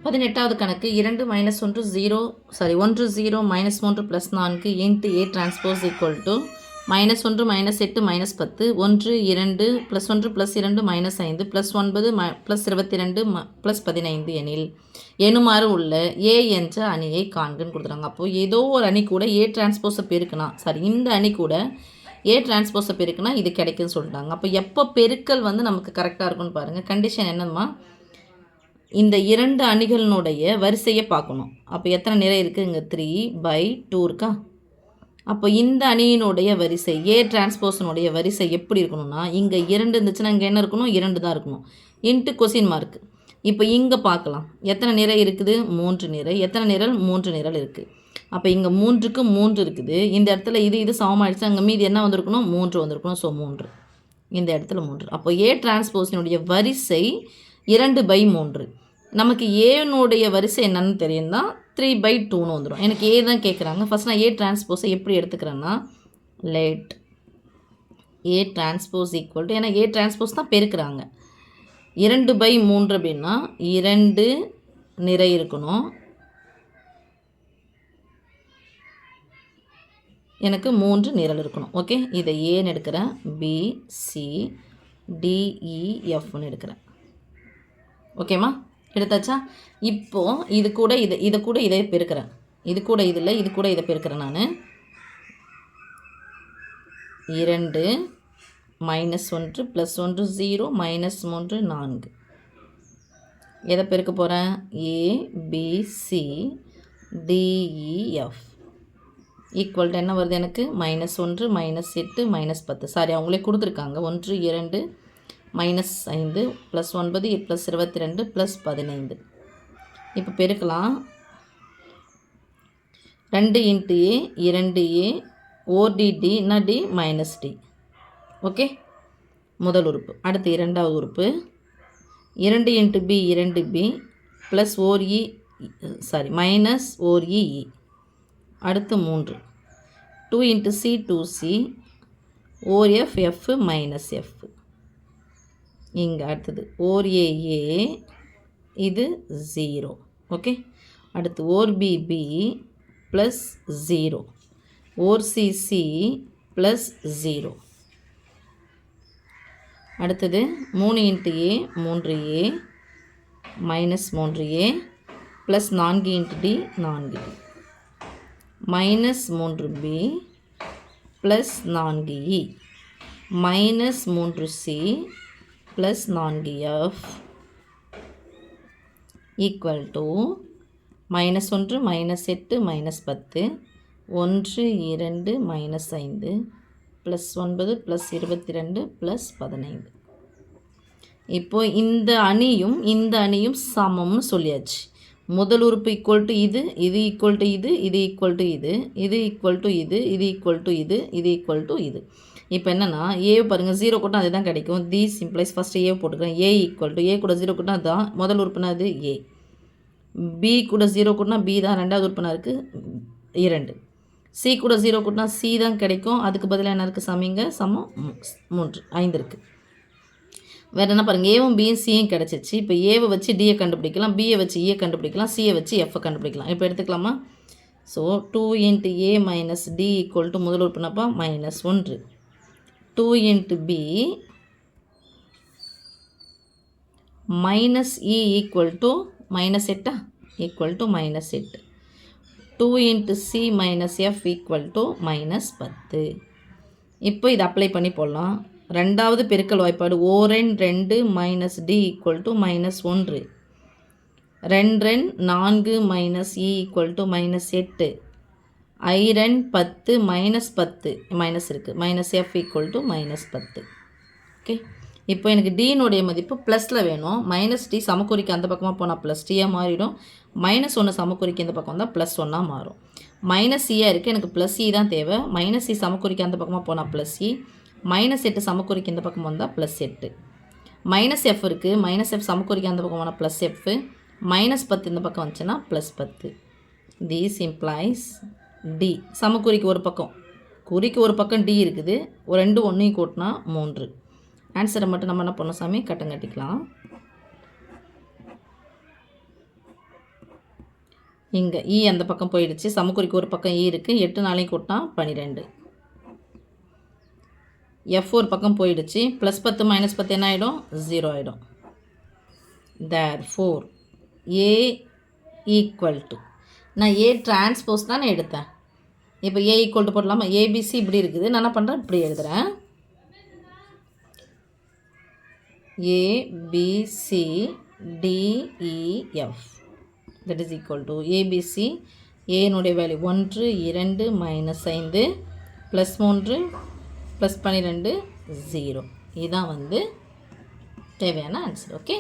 18வது கணக்கு 2 - 1 0 1 0 -3 + 4 × A transpose = -1 -8 -10 1 2 +1 +2 -5 +9 +22 +15 எனில் எனுமாறு உள்ள A என்ற அணியை காண்கன்னு கொடுத்துறாங்க. அப்போது ஏதோ ஒரு அணி கூட A டிரான்ஸ்போஸை பெருக்குனா இந்த அணி கூட A டிரான்ஸ்போஸை பெருக்குனா இது கிடைக்குன்னு சொல்லிட்டாங்க. அப்போ எப்போ பெருக்கல் நமக்கு கரெக்டாக இருக்குன்னு பாருங்கள். கண்டிஷன் என்னம்மா, இந்த இரண்டு அணிகளினுடைய வரிசையை பார்க்கணும். அப்போ எத்தனை நிறை இருக்குது? இங்கே 3/2 இருக்கா? அப்போ இந்த அணியினுடைய வரிசை ஏ டிரான்ஸ்போஸனுடைய வரிசை எப்படி இருக்கணும்னா, இங்கே 2 இருந்துச்சுன்னா இங்கே என்ன இருக்கணும்? 2 தான் இருக்கணும். Into question mark. இப்போ இங்கே பார்க்கலாம் எத்தனை நிறை இருக்குது? 3 நிறை. எத்தனை நிரல்? 3 நிரல் இருக்குது. அப்போ இங்கே 3க்கு 3 இருக்குது. இந்த இடத்துல இது சமமாகிடுச்சு. அங்கே மீதி என்ன வந்திருக்கணும்? 3 வந்திருக்கணும். ஸோ 3 இந்த இடத்துல 3. அப்போ ஏ டிரான்ஸ்போஸினுடைய வரிசை 2/3. நமக்கு ஏனுடைய வரிசை என்னன்னு தெரியும் தான் 3/2ன்னு வந்துடும். எனக்கு ஏ தான் கேட்குறாங்க. ஃபஸ்ட் நான் ஏ டிரான்ஸ்போஸை எப்படி எடுத்துக்கிறேன்னா, லெட் ஏ டிரான்ஸ்போஸ் = ஏன்னா ஏ டிரான்ஸ்போஸ் தான் பெருக்கிறாங்க. 2/3 அப்படின்னா 2 நிறை இருக்கணும். எனக்கு 3 நிரல் இருக்கணும். ஓகே, இதை ஏன்னு எடுக்கிறேன், பி சி டி இ எஃப்னு எடுக்கிறேன். ஓகேம்மா, எடுத்தாச்சா? இப்போது இது கூட இதை பெருக்கிறேன். இது கூட இதை பெருக்கிறேன் நான். 2 -1 +1 0 -3 4. எதை பெருக்க போகிறேன்? A B C D E F equal என்ன வருது எனக்கு? -1 -8 -10. சாரி, அவங்களே கொடுத்துருக்காங்க. 1 2 -5 +9 +22 +15. இப்போ பெருக்கலாம். 2 × A 2A ODD என்ன D -D. ஓகே, முதல் உறுப்பு. அடுத்து இரண்டாவது உறுப்பு 2 × B 2B +4E -4EE. அடுத்து 3 2 × C 2C OF F -F. இங்கே அடுத்தது ORAA இது 0. ஓகே, அடுத்து ORBB +0 ORCC +0. அடுத்தது 3 × A 3A -3A +4 × D 4D -3B +4E -3C +4F equal to -1 -8 -10 1 2 -5 +9 +22 +15. இப்போ இந்த அணியும் சமம்னு சொல்லியாச்சு. முதல் உறுப்பு = இது ஈக்குவல் டு இது ஈக்குவல் டு இது ஈக்குவல் டு இது இது. இப்போ என்னென்னா, ஏ பாருங்கள் 0 கூட்டினா அது தான் கிடைக்கும். தி சிம்ப்ளைஸ் ஃபஸ்ட்டு ஏ போட்டுக்கிறேன். ஏ ஈக்குவல் டு ஏ கூட 0 கூட்டினா அதுதான் முதல் உறுப்புனா அது ஏ. பி கூட 0 கூட்டினா பி தான் ரெண்டாவது உறுப்புனா இருக்குது 2. சி கூட 0 கூட்டினா சி தான் கிடைக்கும். அதுக்கு பதிலாக என்ன இருக்குது? சமம் 3 5 இருக்குது. வேறு என்ன பாருங்கள், ஏவும் பியும் சியும் கிடச்சிச்சு. இப்போ ஏவை வச்சு டியை கண்டுபிடிக்கலாம், பியை வச்சு ஈயை கண்டுபிடிக்கலாம், சியை வச்சு எஃப்பை கண்டுபிடிக்கலாம். இப்போ எடுத்துக்கலாமா? ஸோ 2 × A - D = முதல் உறுப்புனாப்பா -1. 2 × B -E = -8 -8. 2 × C - F = -10. இப்போ இதை அப்ளை பண்ணி போடலாம். ரெண்டாவது பெருக்கல் வாய்ப்பாடு O2 -D = -1. 2 4 -E = -8. I2 10 -10 minus இருக்குது -F = -10. ஓகே, இப்போ எனக்கு டீனுடைய மதிப்பு ப்ளஸில் வேணும். -D சமக்குறிக்கு அந்த பக்கமாக போனால் +Dயாக மாறிடும். -1 சமக்குறிக்கு இந்த பக்கம் வந்தால் +1ஆக மாறும். -Eயாக இருக்குது, எனக்கு +E தான் தேவை. -E சமக்குறிக்கு அந்த பக்கமாக போனால் +E. -8 சமக்குறிக்கு இந்த பக்கம் வந்தால் +8. -F இருக்குது, -F சமக்குறிக்கு அந்த பக்கம் போனால் +F. -10 இந்த பக்கம் வந்துச்சுன்னா +10. This implies D சமக்குறிக்கு ஒரு பக்கம் D இருக்குது. ஒரு 2 1 கூட்டினா 3. ஆன்சரை மட்டும் நம்ம என்ன பண்ணோம் சாமி? கட்டம் கட்டிக்கலாம். இங்கே இ அந்த பக்கம் போயிடுச்சு, சமக்குறிக்கு ஒரு பக்கம் இ இருக்குது, 8 4 கூட்டினா 12. எஃப் ஒரு பக்கம் போயிடுச்சு, +10 -10 என்ன ஆகிடும்? 0 ஆகிடும். therefore A ஈக்குவல் டு, நான் ஏ டிரான்ஸ்போஸ் தான் நான் எடுத்தேன். இப்போ ஏ ஈக்குவல் டு போடலாமா? ஏபிசி இப்படி இருக்குது, நான் என்ன பண்ணுறேன், இப்படி எழுதுகிறேன். ABC DEF that is equal to ABC, ஏனுடைய வேல்யூ 1 2 -5 +3 +12 0. இதுதான் வந்து தேவையான ஆன்சர். ஓகே.